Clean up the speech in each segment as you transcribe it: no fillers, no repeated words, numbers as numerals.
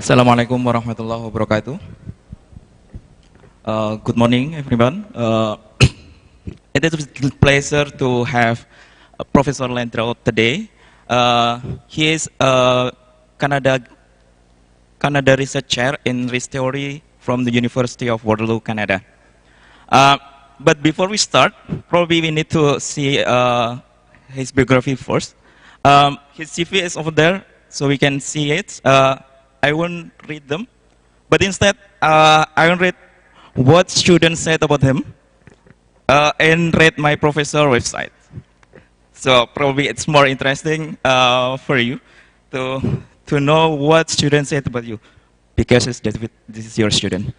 Assalamualaikum warahmatullahi wabarakatuh. Good morning, everyone. It is a pleasure to have Professor Landriault today. He is a Canada Research Chair in Risk Theory from the University of Waterloo, Canada. But before we start, probably we need to see his biography first. His CV is over there, so we can see it. I won't read them, but instead I will read what students said about him and read my professor website. So probably it's more interesting for you to know what students said about you, because this is your student.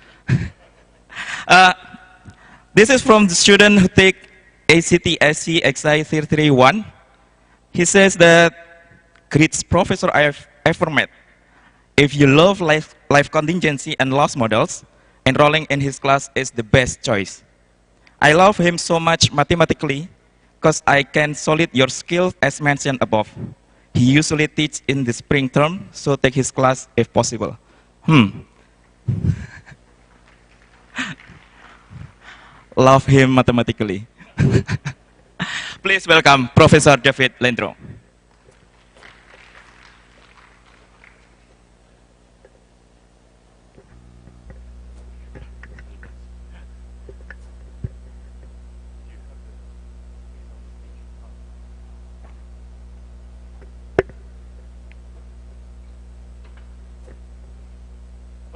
This is from the student who take ACT SC XI 331. He says that, "Great professor I have ever met. If you love life contingency and loss models, enrolling in his class is the best choice. I love him so much mathematically because I can solid your skills as mentioned above. He usually teach in the spring term, so take his class if possible." Love him mathematically. Please welcome Professor David Landriault.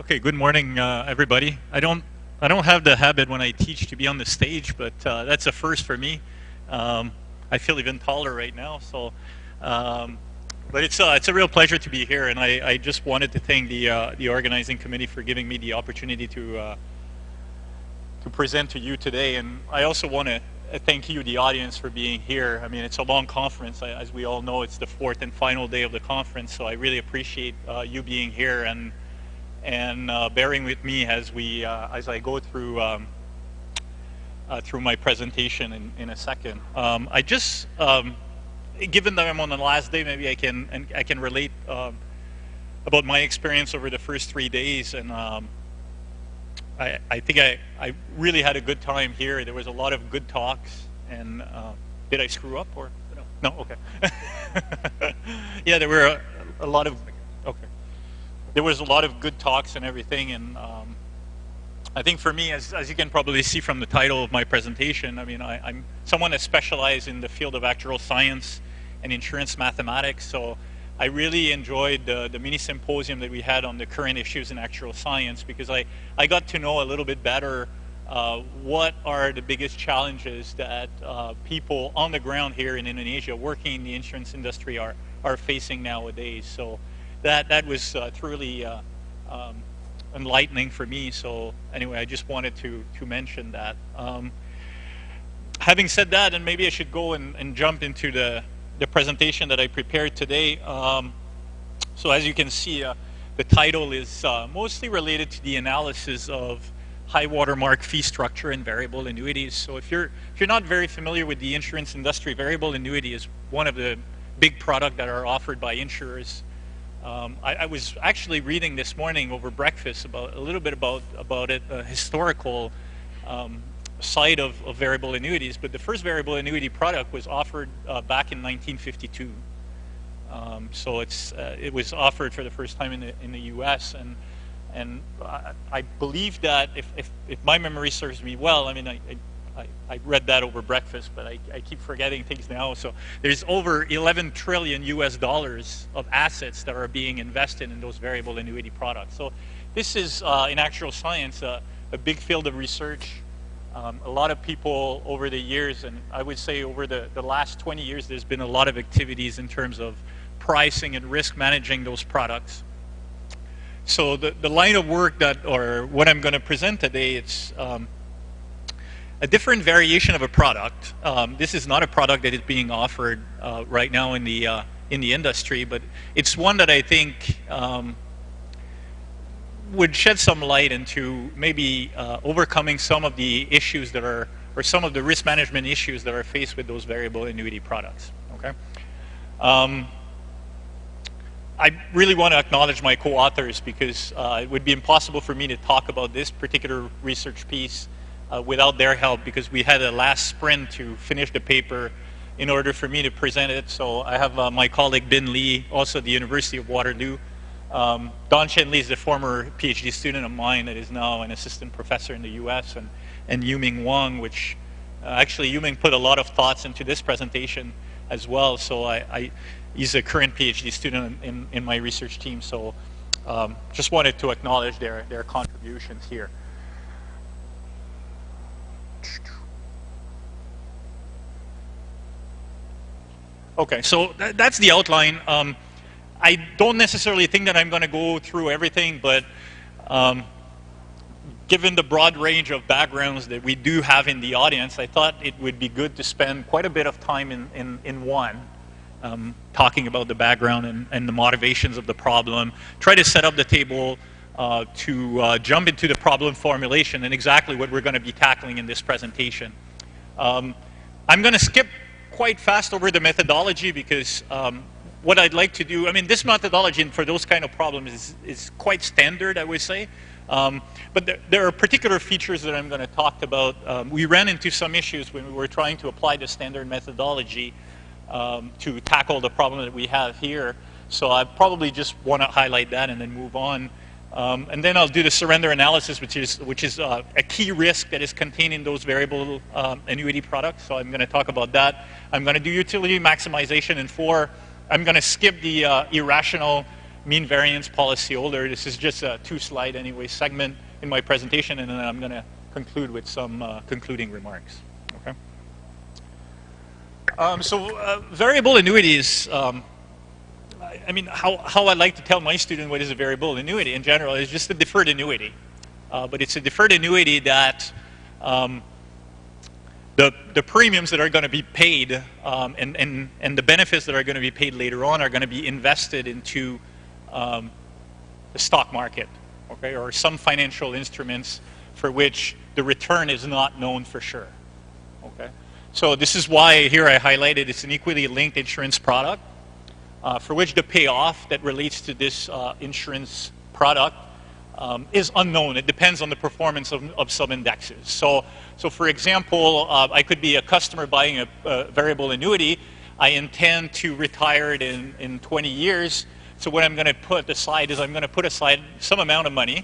Okay, good morning, everybody. I don't have the habit when I teach to be on the stage, but that's a first for me. I feel even taller right now, so. But it's a real pleasure to be here, and I just wanted to thank the organizing committee for giving me the opportunity to present to you today, and I also want to thank you, the audience, for being here. I mean, it's a long conference. As we all know, it's the fourth and final day of the conference, so I really appreciate you being here and bearing with me as I go through my presentation in a second. I just, given that I'm on the last day, maybe I can relate about my experience over the first 3 days, and I think I really had a good time here. There was a lot of good talks, and did I screw up or no? Okay. Yeah, there were a lot of okay. There was a lot of good talks and everything, and I think for me, as you can probably see from the title of my presentation, I mean, I'm someone that specializes in the field of actuarial science and insurance mathematics, so I really enjoyed the mini symposium that we had on the current issues in actuarial science, because I got to know a little bit better what are the biggest challenges that people on the ground here in Indonesia working in the insurance industry are facing nowadays. So that was truly enlightening for me. So anyway, I just wanted to mention that. Having said that, and maybe I should go and jump into the presentation that I prepared today. So as you can see, the title is mostly related to the analysis of high watermark fee structure and variable annuities. So if you're not very familiar with the insurance industry, variable annuity is one of the big products that are offered by insurers. I was actually reading this morning over breakfast a little bit about it, a historical side of variable annuities. But the first variable annuity product was offered back in 1952. So it was offered for the first time in the U.S. and I believe that if my memory serves me well, I mean I read that over breakfast, but I keep forgetting things now. So there's over 11 trillion US dollars of assets that are being invested in those variable annuity products. So this is, in actuarial science, a big field of research. A lot of people over the years, and I would say over the last 20 years, there's been a lot of activities in terms of pricing and risk managing those products. So the line of work or what I'm going to present today, it's a different variation of a product. This is not a product that is being offered right now in the industry, but it's one that I think would shed some light into maybe overcoming some of the issues that are, or some of the risk management issues that are faced with those variable annuity products. Okay. I really want to acknowledge my co-authors because it would be impossible for me to talk about this particular research piece without their help, because we had a last sprint to finish the paper in order for me to present it. So I have my colleague Bin Lee, also at the University of Waterloo. Don Chen Lee is a former PhD student of mine that is now an assistant professor in the US, and Yuming Wang, which actually Yuming put a lot of thoughts into this presentation as well. So he's a current PhD student in my research team. So just wanted to acknowledge their contributions here. Okay, so that's the outline. I don't necessarily think that I'm going to go through everything, but given the broad range of backgrounds that we do have in the audience, I thought it would be good to spend quite a bit of time in one, talking about the background and the motivations of the problem, try to set up the table to jump into the problem formulation and exactly what we're going to be tackling in this presentation. I'm going to skip quite fast over the methodology because what I'd like to do, I mean, this methodology for those kind of problems is quite standard, I would say. But there are particular features that I'm going to talk about. We ran into some issues when we were trying to apply the standard methodology to tackle the problem that we have here. So I probably just want to highlight that and then move on. And then I'll do the surrender analysis, which is a key risk that is contained in those variable annuity products. So I'm going to talk about that. I'm going to do utility maximization in 4. I'm going to skip the irrational mean variance policyholder. This is just a 2-slide anyway segment in my presentation, and then I'm going to conclude with some concluding remarks. Okay. So variable annuities. I mean, how I like to tell my student what is a variable annuity in general is just a deferred annuity. But it's a deferred annuity that the premiums that are going to be paid and the benefits that are going to be paid later on are going to be invested into the stock market, okay, or some financial instruments for which the return is not known for sure. Okay, so this is why here I highlighted it's an equally linked insurance product. For which the payoff that relates to this insurance product is unknown. It depends on the performance of some indexes. So for example, I could be a customer buying a variable annuity. I intend to retire it in 20 years. So what I'm going to put aside is I'm going to put aside some amount of money.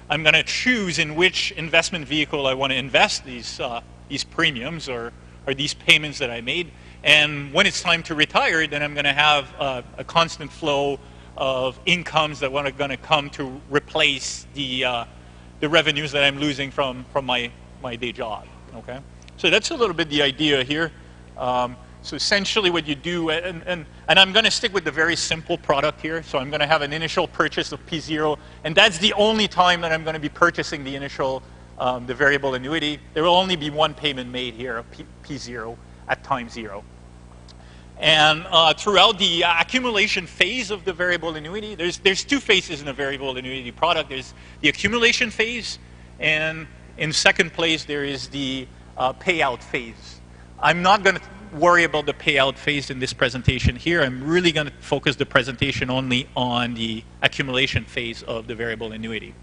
I'm going to choose in which investment vehicle I want to invest these premiums or these payments that I made. And when it's time to retire, then I'm going to have a constant flow of incomes that are going to come to replace the revenues that I'm losing from my day job. Okay, so that's a little bit the idea here. So essentially, what you do, and I'm going to stick with the very simple product here. So I'm going to have an initial purchase of P0, and that's the only time that I'm going to be purchasing the initial the variable annuity. There will only be one payment made here of P0 at time 0. And throughout the accumulation phase of the variable annuity, there's 2 phases in a variable annuity product. There's the accumulation phase, and in second place there is the payout phase. I'm not going to worry about the payout phase in this presentation here. I'm really going to focus the presentation only on the accumulation phase of the variable annuity.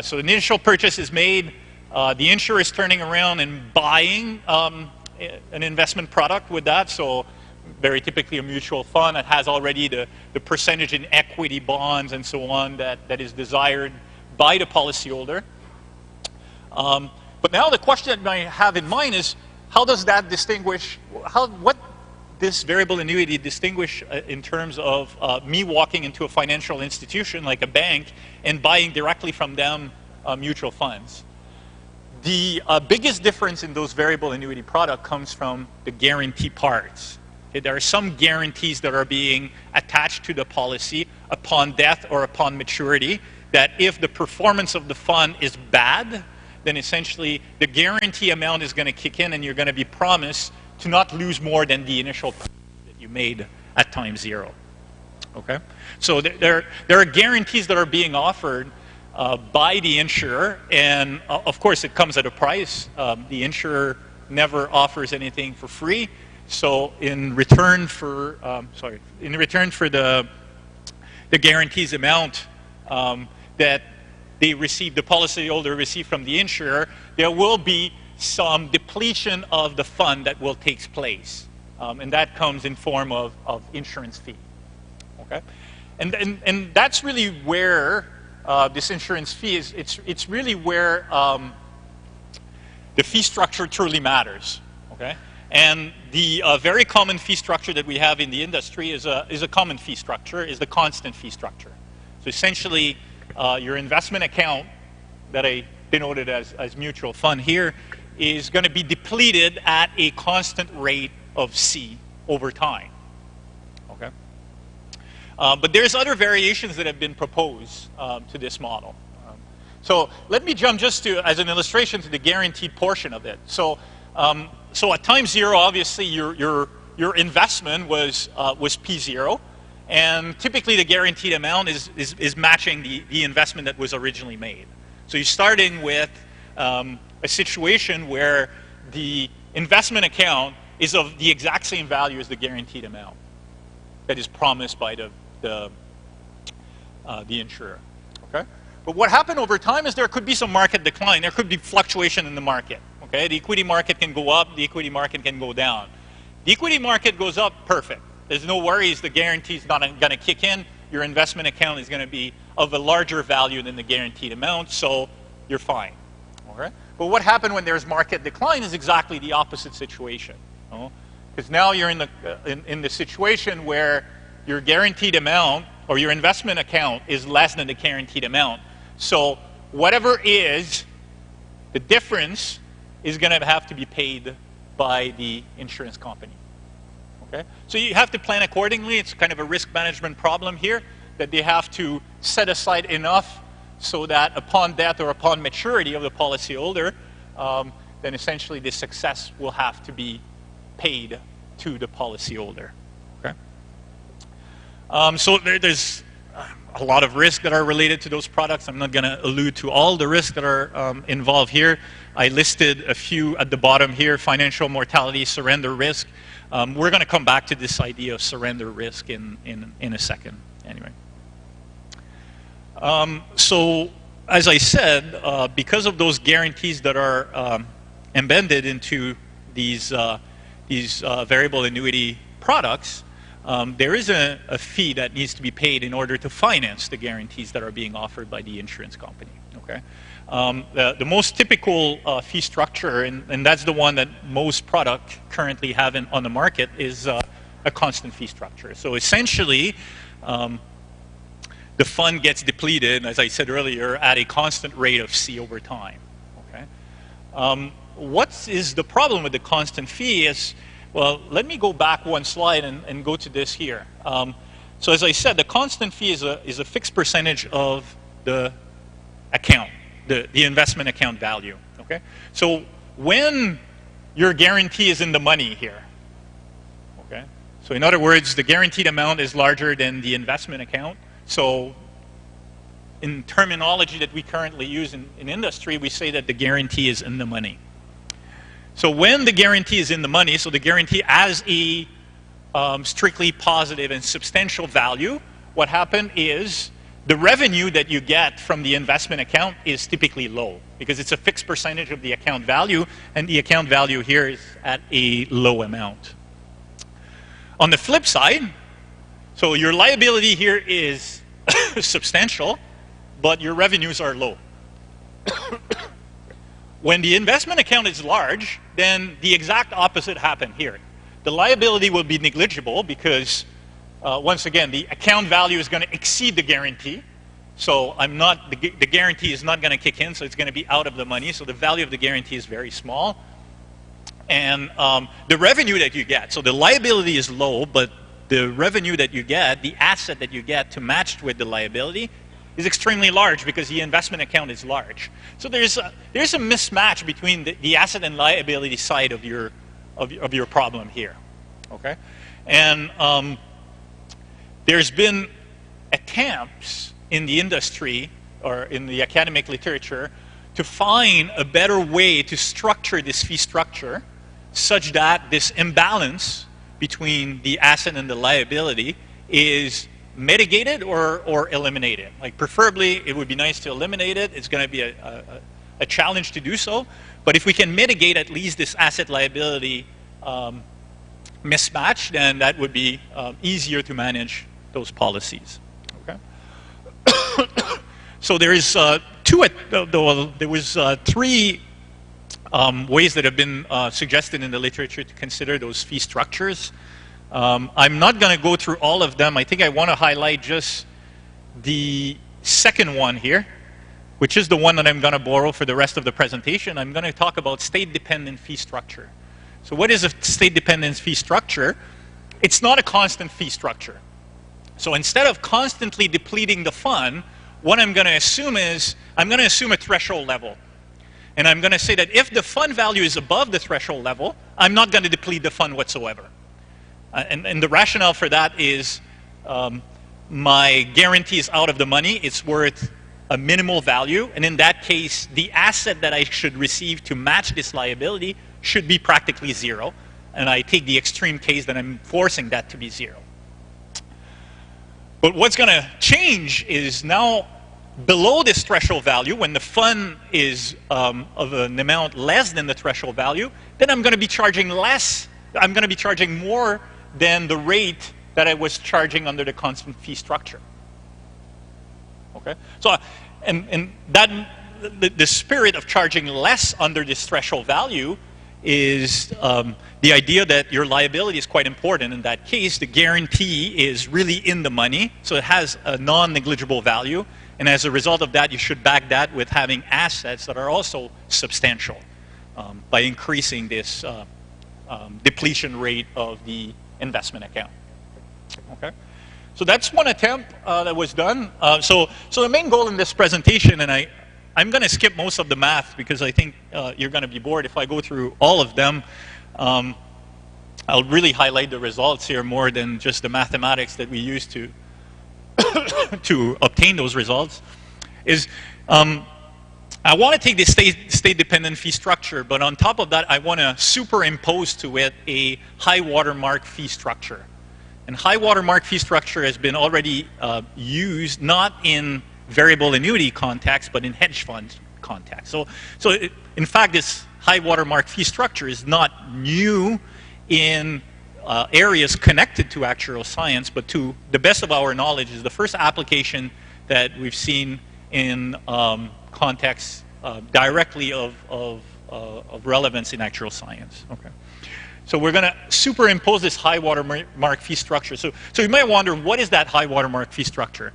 So the initial purchase is made. The insurer is turning around and buying an investment product with that. So very typically a mutual fund that has already the percentage in equity, bonds, and so on that is desired by the policyholder. But now the question that I have in mind is, how does that distinguish, what this variable annuity distinguish in terms of me walking into a financial institution like a bank and buying directly from them mutual funds? The biggest difference in those variable annuity products comes from the guarantee parts. Okay, there are some guarantees that are being attached to the policy upon death or upon maturity, that if the performance of the fund is bad, then essentially the guarantee amount is going to kick in and you're going to be promised to not lose more than the initial purchase that you made at time 0. Okay? So there are guarantees that are being offered by the insurer, and of course it comes at a price. The insurer never offers anything for free. So in return for the the guarantees amount that they receive, the policyholder receive from the insurer, there will be some depletion of the fund that will take place. And that comes in form of insurance fee. Okay? And that's really where this insurance fee is, it's really where the fee structure truly matters. Okay? And the very common fee structure that we have in the industry is a common fee structure, is the constant fee structure. So essentially, your investment account that I denoted as mutual fund here is going to be depleted at a constant rate of C over time. Okay? But there's other variations that have been proposed to this model. So let me jump just to, as an illustration, to the guaranteed portion of it. So at time zero, obviously, your investment was P0. And typically, the guaranteed amount is matching the investment that was originally made. So you're starting with a situation where the investment account is of the exact same value as the guaranteed amount that is promised by the insurer. Okay? But what happened over time is there could be some market decline. There could be fluctuation in the market. Okay? The equity market can go up. The equity market can go down. The equity market goes up, perfect. There's no worries. The guarantee is not going to kick in. Your investment account is going to be of a larger value than the guaranteed amount, so you're fine. Okay? But what happened when there's market decline is exactly the opposite situation. Because now you're in the situation where your guaranteed amount or your investment account is less than the guaranteed amount. So whatever is the difference is going to have to be paid by the insurance company. Okay? So you have to plan accordingly. It's kind of a risk management problem here, that they have to set aside enough so that upon death or upon maturity of the policyholder, then essentially the success will have to be paid to the policyholder. Okay? So there's a lot of risks that are related to those products. I'm not going to allude to all the risks that are involved here. I listed a few at the bottom here: financial mortality, surrender risk. We're going to come back to this idea of surrender risk in a second. Anyway. So as I said, because of those guarantees that are embedded into these variable annuity products, there is a fee that needs to be paid in order to finance the guarantees that are being offered by the insurance company. Okay, the most typical fee structure, and that's the one that most products currently have on the market, is a constant fee structure. So essentially, the fund gets depleted, as I said earlier, at a constant rate of C over time. Okay, what is the problem with the constant fee is, well, let me go back one slide and go to this here. So as I said, the constant fee is a fixed percentage of the account, the investment account value. Okay, so when your guarantee is in the money here, okay, so in other words, the guaranteed amount is larger than the investment account. So in terminology that we currently use in industry, we say that the guarantee is in the money. So when the guarantee is in the money, so the guarantee as a strictly positive and substantial value, what happened is the revenue that you get from the investment account is typically low because it's a fixed percentage of the account value, and the account value here is at a low amount. On the flip side, so your liability here is substantial, but your revenues are low. When the investment account is large, then the exact opposite happened here. The liability will be negligible because, once again, the account value is going to exceed the guarantee. So the guarantee is not going to kick in, so it's going to be out of the money. So the value of the guarantee is very small. And the revenue that you get, so the liability is low, but the revenue that you get, the asset that you get to match with the liability, is extremely large because the investment account is large. So there's a mismatch between the asset and liability side of your problem here. Okay, and there's been attempts in the industry or in the academic literature to find a better way to structure this fee structure such that this imbalance between the asset and the liability is mitigate it or eliminate it. Like preferably, it would be nice to eliminate it. It's going to be a challenge to do so. But if we can mitigate at least this asset liability mismatch, then that would be easier to manage those policies. Okay. So there is there was three ways that have been suggested in the literature to consider those fee structures. I'm not going to go through all of them. I think I want to highlight just the second one here, which is the one that I'm going to borrow for the rest of the presentation. I'm going to talk about state-dependent fee structure. So what is a state-dependent fee structure? It's not a constant fee structure. So instead of constantly depleting the fund, what I'm going to assume is, I'm going to assume a threshold level. And I'm going to say that if the fund value is above the threshold level, I'm not going to deplete the fund whatsoever. And the rationale for that is my guarantee is out of the money. It's worth a minimal value. And in that case, the asset that I should receive to match this liability should be practically zero. And I take the extreme case that I'm forcing that to be zero. But what's going to change is now below this threshold value, when the fund is of an amount less than the threshold value, then I'm going to be charging less. I'm going to be charging more than the rate that I was charging under the constant fee structure. Okay, so and that the spirit of charging less under this threshold value is the idea that your liability is quite important. In that case, the guarantee is really in the money, so it has a non-negligible value. And as a result of that, you should back that with having assets that are also substantial by increasing this depletion rate of the investment account. Okay, so that's one attempt that was done. So the main goal in this presentation, and I'm going to skip most of the math because I think you're going to be bored if I go through all of them. I'll really highlight the results here more than just the mathematics that we use to to obtain those results. Is I want to take the state-dependent fee structure, but on top of that, I want to superimpose to it a high watermark fee structure. And high watermark fee structure has been already used not in variable annuity context, but in hedge fund context. So in fact, this high watermark fee structure is not new in areas connected to actuarial science, but to the best of our knowledge is the first application that we've seen in context directly of relevance in actuarial science. Okay. So we're going to superimpose this high watermark fee structure. So you might wonder, what is that high watermark fee structure?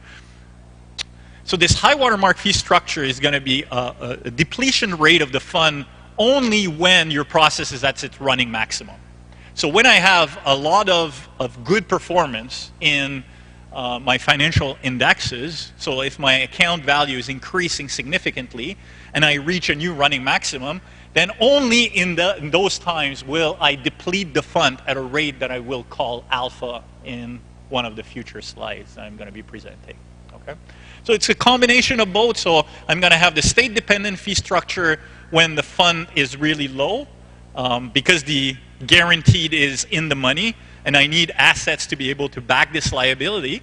So this high watermark fee structure is going to be a depletion rate of the fund only when your process is at its running maximum. So when I have a lot of good performance in my financial indexes, so if my account value is increasing significantly and I reach a new running maximum, then only in those times will I deplete the fund at a rate that I will call alpha in one of the future slides I'm going to be presenting. Okay? So it's a combination of both. So I'm going to have the state-dependent fee structure when the fund is really low because the guaranteed is in the money and I need assets to be able to back this liability.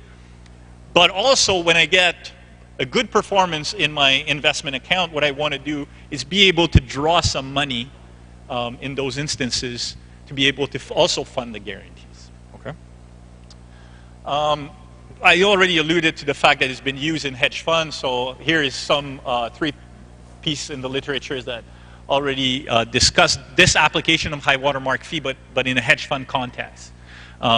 But also when I get a good performance in my investment account, what I want to do is be able to draw some money in those instances to be able to also fund the guarantees. Okay. I already alluded to the fact that it's been used in hedge funds. So here is some three pieces in the literature that already discussed this application of high watermark fee, but in a hedge fund context.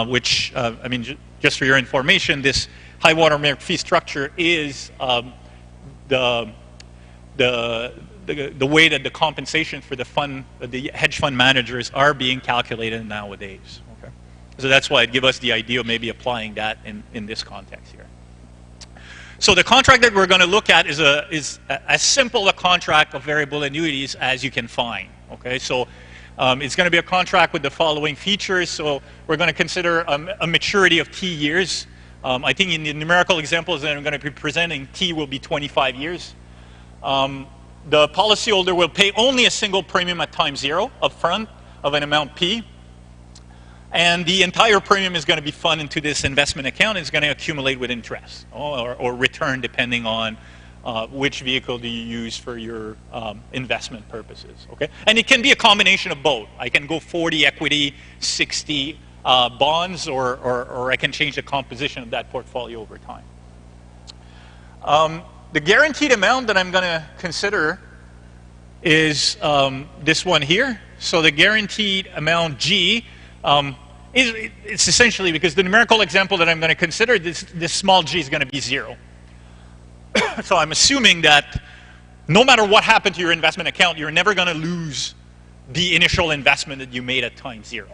Which I mean, just for your information, this high watermark fee structure is the way that the compensation for the hedge fund managers are being calculated nowadays. Okay, so that's why it gives us the idea of maybe applying that in this context here. So the contract that we're going to look at is as simple a contract of variable annuities as you can find. Okay, so it's going to be a contract with the following features. So we're going to consider a maturity of T years. I think in the numerical examples that I'm going to be presenting, T will be 25 years. The policyholder will pay only a single premium at time zero upfront of an amount P. And the entire premium is going to be funded into this investment account. It's going to accumulate with interest or return, depending on which vehicle do you use for your investment purposes. Okay, and it can be a combination of both. I can go 40 equity, 60 bonds, or I can change the composition of that portfolio over time. The guaranteed amount that I'm going to consider is this one here. So the guaranteed amount G. It's essentially, because the numerical example that I'm going to consider, this small g is going to be 0. So I'm assuming that no matter what happened to your investment account, you're never going to lose the initial investment that you made at time 0.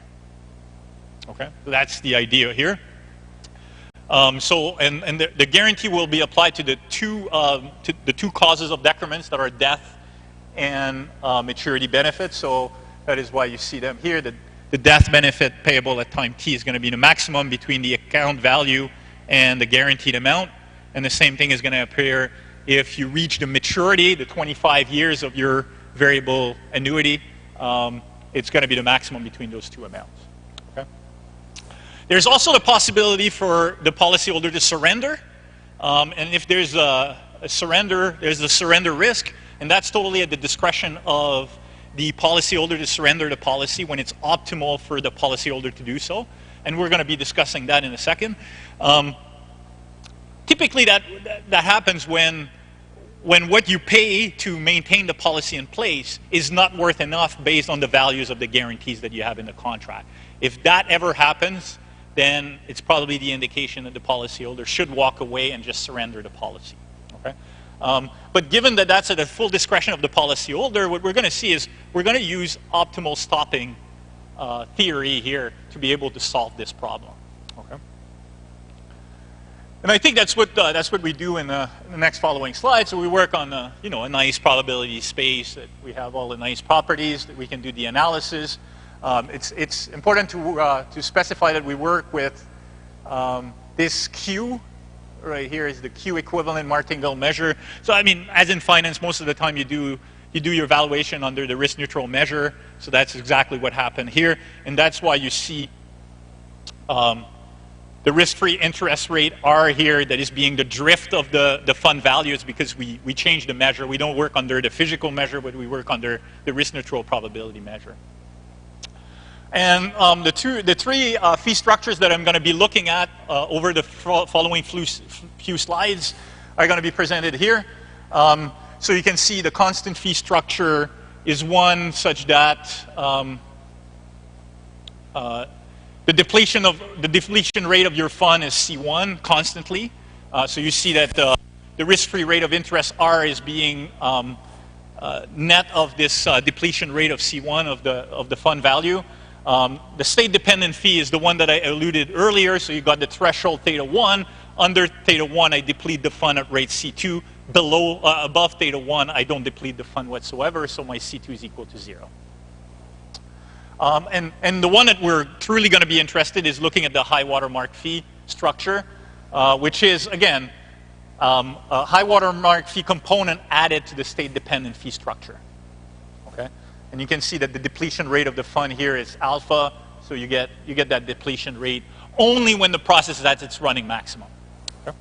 Okay, so that's the idea here. The guarantee will be applied to the two causes of decrements that are death and maturity benefits. So that is why you see them here. The death benefit payable at time t is going to be the maximum between the account value and the guaranteed amount. And the same thing is going to appear if you reach the maturity, the 25 years of your variable annuity. It's going to be the maximum between those two amounts. Okay? There's also the possibility for the policyholder to surrender. And if there's a surrender, there's a surrender risk. And that's totally at the discretion of the policyholder to surrender the policy when it's optimal for the policyholder to do so. And we're going to be discussing that in a second. Typically that happens when what you pay to maintain the policy in place is not worth enough based on the values of the guarantees that you have in the contract. If that ever happens, then it's probably the indication that the policyholder should walk away and just surrender the policy. Okay? But given that that's at the full discretion of the policyholder, what we're going to see is we're going to use optimal stopping theory here to be able to solve this problem. Okay. And I think that's what we do in the next following slide. So we work on a nice probability space that we have all the nice properties that we can do the analysis. It's important to specify that we work with this Q. Right here is the Q equivalent martingale measure. So I mean, as in finance, most of the time you do your valuation under the risk neutral measure. So that's exactly what happened here, and that's why you see the risk-free interest rate R here that is being the drift of the fund values, because we change the measure. We don't work under the physical measure, but we work under the risk neutral probability measure. And the three fee structures that I'm going to be looking at over the following few slides are going to be presented here. So you can see the constant fee structure is one such that the depletion rate of your fund is C1 constantly. So you see that the risk-free rate of interest R is being net of this depletion rate of C1 of the fund value. The state-dependent fee is the one that I alluded earlier. So you got the threshold theta 1. Under theta 1, I deplete the fund at rate C2. Above theta 1, I don't deplete the fund whatsoever. So my C2 is equal to 0. And the one that we're truly going to be interested is looking at the high watermark fee structure, which is, again, a high watermark fee component added to the state-dependent fee structure. Okay? And you can see that the depletion rate of the fund here is alpha, so you get that depletion rate only when the process is at its running maximum. Okay?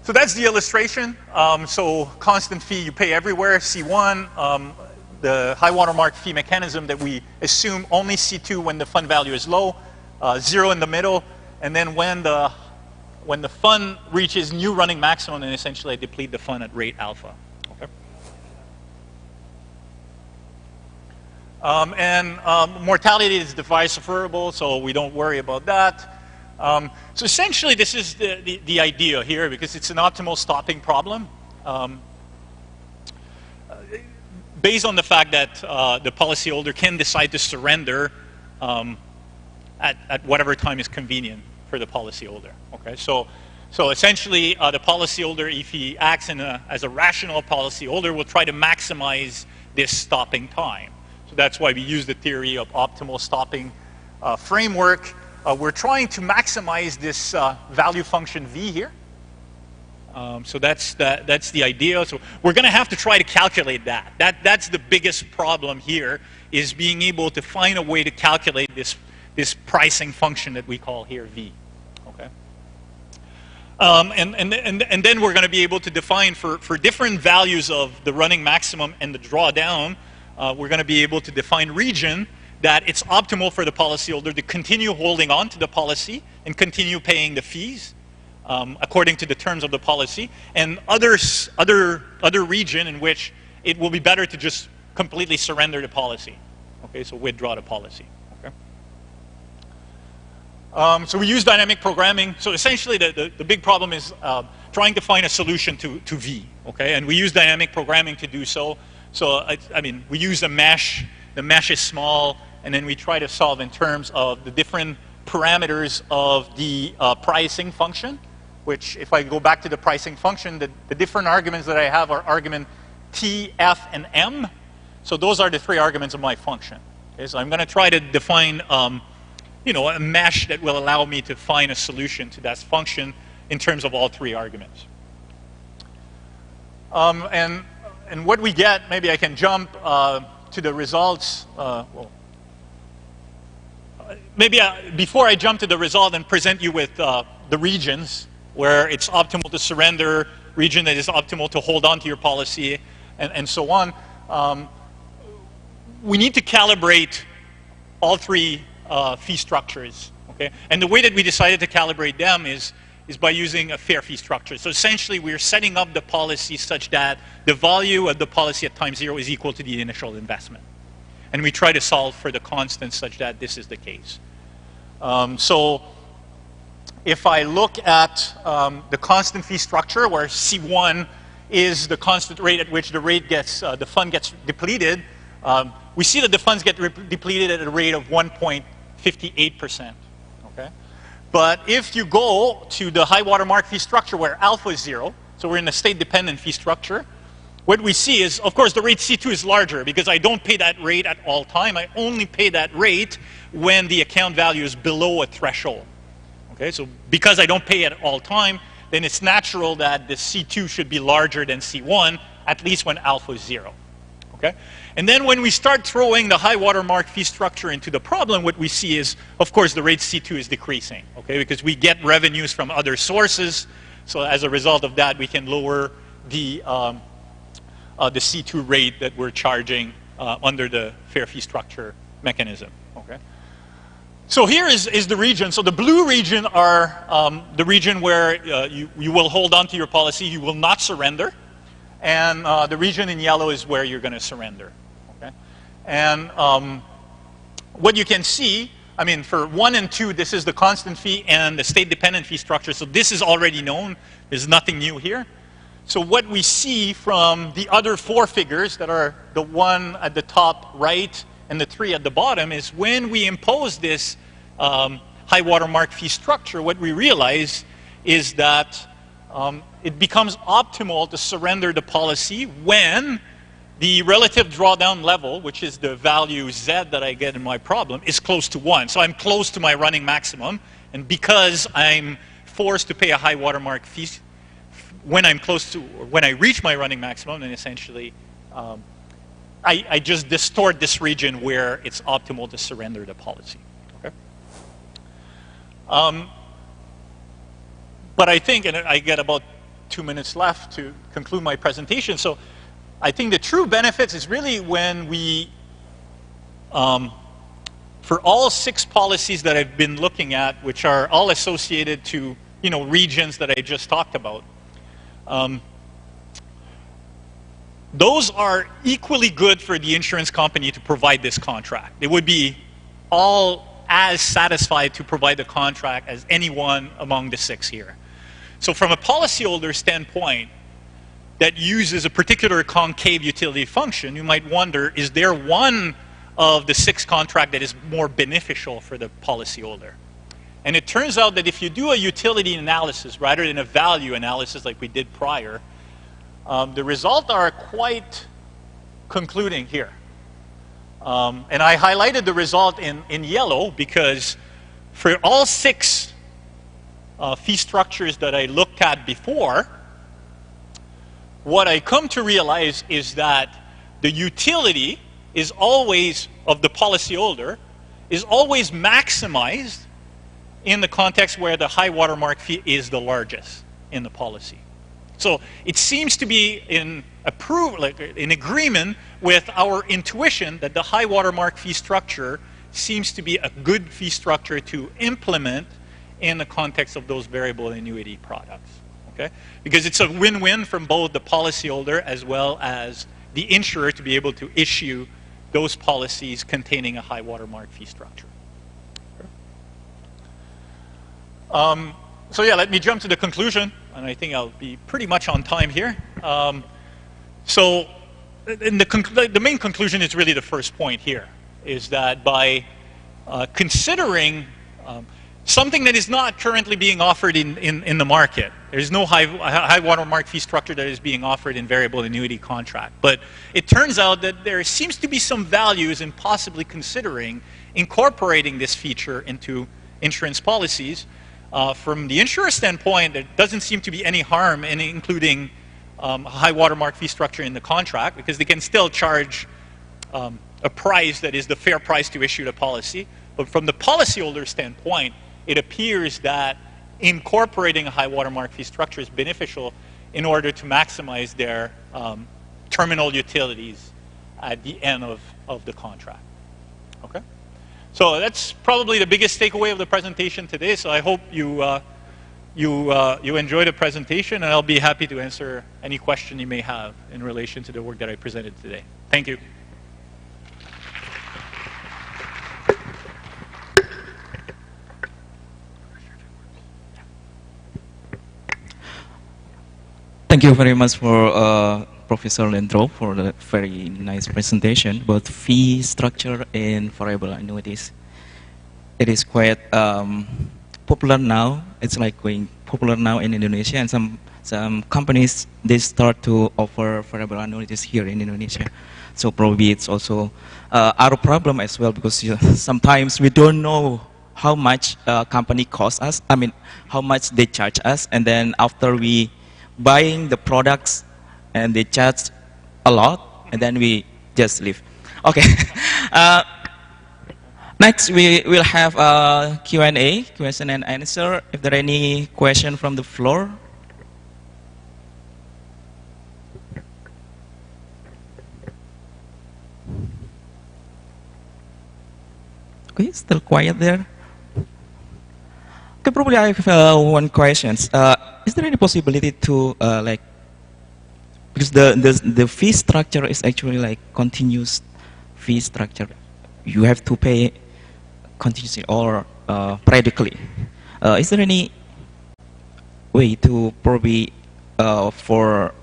So that's the illustration. So constant fee you pay everywhere, C1. The high watermark fee mechanism that we assume only C2 when the fund value is low, 0 in the middle, and then when the fund reaches new running maximum, then essentially I deplete the fund at rate alpha. Mortality is device-deferrable, so we don't worry about that. So essentially, this is the idea here, because it's an optimal stopping problem. Based on the fact that the policyholder can decide to surrender at whatever time is convenient for the policyholder. Okay, so essentially, the policyholder, if he acts as a rational policyholder, will try to maximize this stopping time. So that's why we use the theory of optimal stopping framework. We're trying to maximize this value function V here. So that's the idea. So we're going to have to try to calculate that. That's the biggest problem here, is being able to find a way to calculate this pricing function that we call here V. Okay. And then we're going to be able to define for different values of the running maximum and the drawdown, we're going to be able to define region that it's optimal for the policyholder to continue holding on to the policy and continue paying the fees according to the terms of the policy, and other region in which it will be better to just completely surrender the policy. Okay, so withdraw the policy. Okay. So we use dynamic programming. So essentially, the big problem is trying to find a solution to V. Okay, and we use dynamic programming to do so. So I mean, we use a mesh. The mesh is small, and then we try to solve in terms of the different parameters of the pricing function. Which, if I go back to the pricing function, the different arguments that I have are argument T, F, and M. So those are the three arguments of my function. Okay, so I'm going to try to define, you know, a mesh that will allow me to find a solution to that function in terms of all three arguments. And what we get, maybe I can jump to the results. Well, maybe before I jump to the result and present you with the regions where it's optimal to surrender, region that is optimal to hold on to your policy, and so on. We need to calibrate all three fee structures, okay? And the way that we decided to calibrate them is by using a fair fee structure. So essentially, we're setting up the policy such that the value of the policy at time zero is equal to the initial investment. And we try to solve for the constant such that this is the case. So if I look at the constant fee structure, where C1 is the constant rate at which the fund gets depleted, we see that the funds get depleted at a rate of 1.58%. Okay, but if you go to the high watermark fee structure where alpha is 0, so we're in a state-dependent fee structure, what we see is, of course, the rate C2 is larger because I don't pay that rate at all time. I only pay that rate when the account value is below a threshold. Okay, so because I don't pay at all time, then it's natural that the C2 should be larger than C1, at least when alpha is 0. Okay? And then when we start throwing the high watermark fee structure into the problem, what we see is, of course, the rate C2 is decreasing, okay, because we get revenues from other sources. So as a result of that, we can lower the C2 rate that we're charging under the fair fee structure mechanism. Okay? So here is the region. So the blue region are the region where you will hold on to your policy, you will not surrender. And the region in yellow is where you're going to surrender. Okay? And what you can see, I mean, for 1 and 2, this is the constant fee and the state-dependent fee structure. So this is already known. There's nothing new here. So what we see from the other 4 figures that are the 1 at the top right and the 3 at the bottom is when we impose this high watermark fee structure, what we realize is that it becomes optimal to surrender the policy when the relative drawdown level, which is the value Z that I get in my problem, is close to 1. So I'm close to my running maximum, and because I'm forced to pay a high watermark fee when I'm close to, or when I reach my running maximum, then essentially I just distort this region where it's optimal to surrender the policy. Okay? But I think, and I get about 2 minutes left to conclude my presentation, so I think the true benefits is really when we, for all 6 policies that I've been looking at, which are all associated to, you know, regions that I just talked about, those are equally good for the insurance company to provide this contract. They would be all as satisfied to provide the contract as anyone among the 6 here. So from a policyholder standpoint that uses a particular concave utility function, you might wonder, is there one of the 6 contract that is more beneficial for the policyholder? And it turns out that if you do a utility analysis rather than a value analysis like we did prior, the results are quite concluding here. And I highlighted the result in yellow because for all 6 fee structures that I looked at before, what I come to realize is that the utility is always, of the policyholder, is always maximized in the context where the high watermark fee is the largest in the policy. So it seems to be in agreement with our intuition that the high watermark fee structure seems to be a good fee structure to implement in the context of those variable annuity products. Okay? Because it's a win-win from both the policyholder as well as the insurer to be able to issue those policies containing a high watermark fee structure. So yeah, let me jump to the conclusion, and I think I'll be pretty much on time here. So the main conclusion is really the first point here, is that by considering something that is not currently being offered in the market, there's no high watermark fee structure that is being offered in variable annuity contract. But it turns out that there seems to be some values in possibly considering incorporating this feature into insurance policies. From the insurer standpoint, there doesn't seem to be any harm in including a high watermark fee structure in the contract, because they can still charge a price that is the fair price to issue the policy. But from the policyholder standpoint, it appears that incorporating a high watermark fee structure is beneficial in order to maximize their terminal utilities at the end of the contract. Okay? So that's probably the biggest takeaway of the presentation today. So I hope you enjoy the presentation, and I'll be happy to answer any question you may have in relation to the work that I presented today. Thank you. Thank you very much for Professor Landriault for the very nice presentation about fee structure in variable annuities. It is quite popular now. It's like going popular now in Indonesia, and some companies, they start to offer variable annuities here in Indonesia. So probably it's also our problem as well, because sometimes we don't know how much company costs us. I mean, how much they charge us, and then after we buying the products and they charge a lot, and then we just leave. Okay. Next, we will have a Q&A, question and answer. If there are any question from the floor. Okay, still quiet there. Okay, probably I have one question. Is there any possibility to because the fee structure is actually like continuous fee structure. You have to pay continuously or periodically. Is there any way to probably for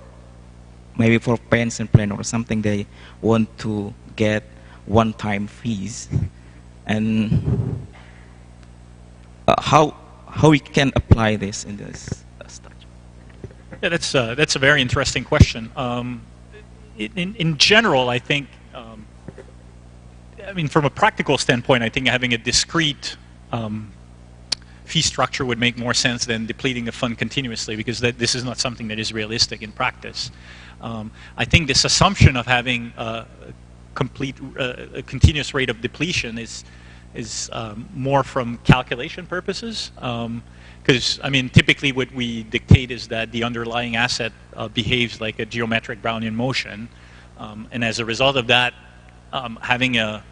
maybe for pension plan or something, they want to get one-time fees, and how we can apply this in this structure? Yeah, that's a very interesting question. In general, I think, I mean, from a practical standpoint, I think having a discrete fee structure would make more sense than depleting the fund continuously, because this is not something that is realistic in practice. I think this assumption of having a continuous rate of depletion is more from calculation purposes. Because, I mean, typically what we dictate is that the underlying asset behaves like a geometric Brownian motion. And as a result of that, having a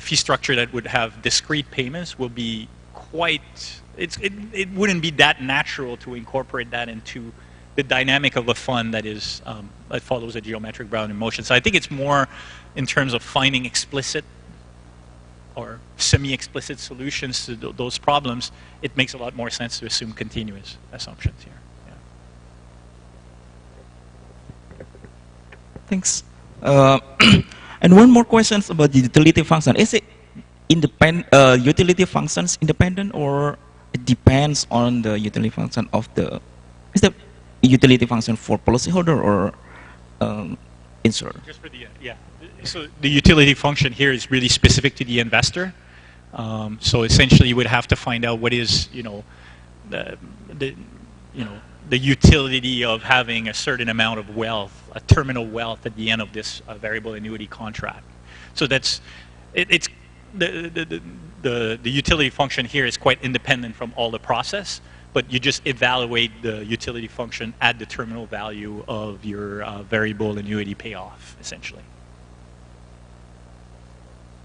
fee structure that would have discrete payments will be quite, it wouldn't be that natural to incorporate that into the dynamic of a fund that is, that follows a geometric Brownian motion. So I think it's more in terms of finding explicit or semi-explicit solutions to those problems. It makes a lot more sense to assume continuous assumptions here. Yeah. Thanks. And one more question about the utility function. Is it utility functions independent, or it depends on the utility function of the, is the utility function for policyholder or insurer? Just for the, yeah. So the utility function here is really specific to the investor. So essentially, you would have to find out what is, the utility of having a certain amount of wealth, a terminal wealth at the end of this variable annuity contract. So that's it's the utility function here is quite independent from all the process, but you just evaluate the utility function at the terminal value of your variable annuity payoff, essentially.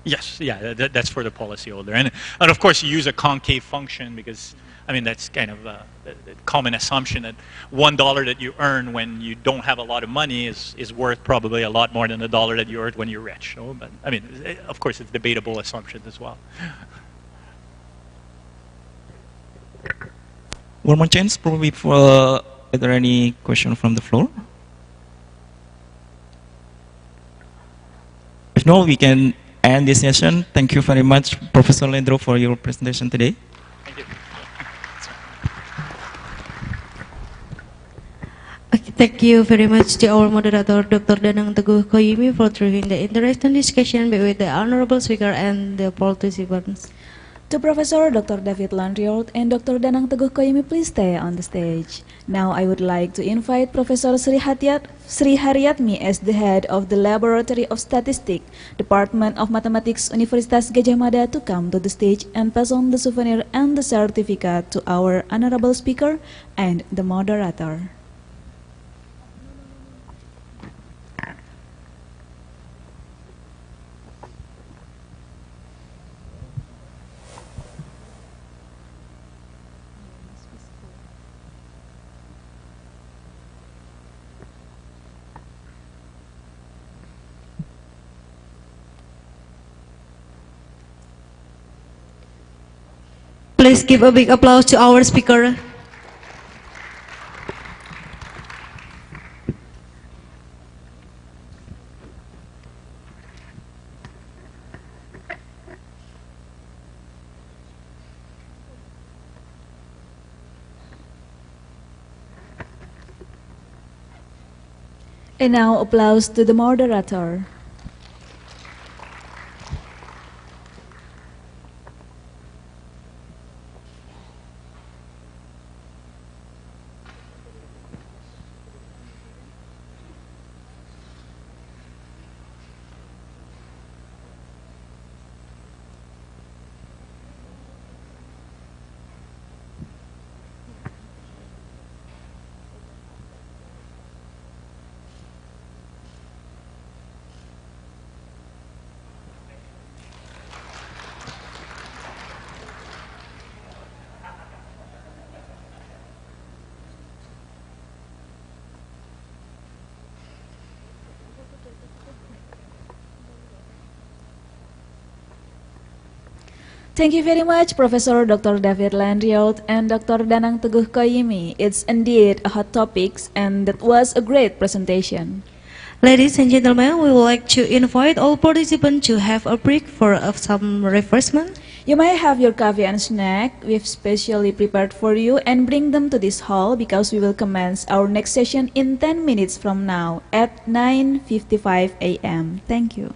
Yes, yeah, that's for the policyholder. And of course, you use a concave function because, I mean, that's kind of the common assumption that $1 that you earn when you don't have a lot of money is worth probably a lot more than $1 that you earn when you're rich. So, but, I mean, of course, it's debatable assumption as well. One more chance, probably for, is there any question from the floor? If no, we can end this session. Thank you very much, Professor Landriault, for your presentation today. Thank you. Okay, thank you very much to our moderator, Dr. Danang Teguh Koyimi, for driving the interesting discussion between the honorable speaker and the participants. To Professor Dr. David Landriault and Dr. Danang Teguh Koyimi, please stay on the stage. Now I would like to invite Professor Sri Haryatmi as the head of the Laboratory of Statistics, Department of Mathematics, Universitas Gadjah Mada, to come to the stage and pass on the souvenir and the certificate to our honorable speaker and the moderator. Please give a big applause to our speaker. And now applause to the moderator. Thank you very much, Professor Dr. David Landriault and Dr. Danang Teguh Koyimi. It's indeed a hot topic, and that was a great presentation. Ladies and gentlemen, we would like to invite all participants to have a break for some refreshment. You may have your coffee and snack we've specially prepared for you and bring them to this hall because we will commence our next session in 10 minutes from now at 9:55 a.m. Thank you.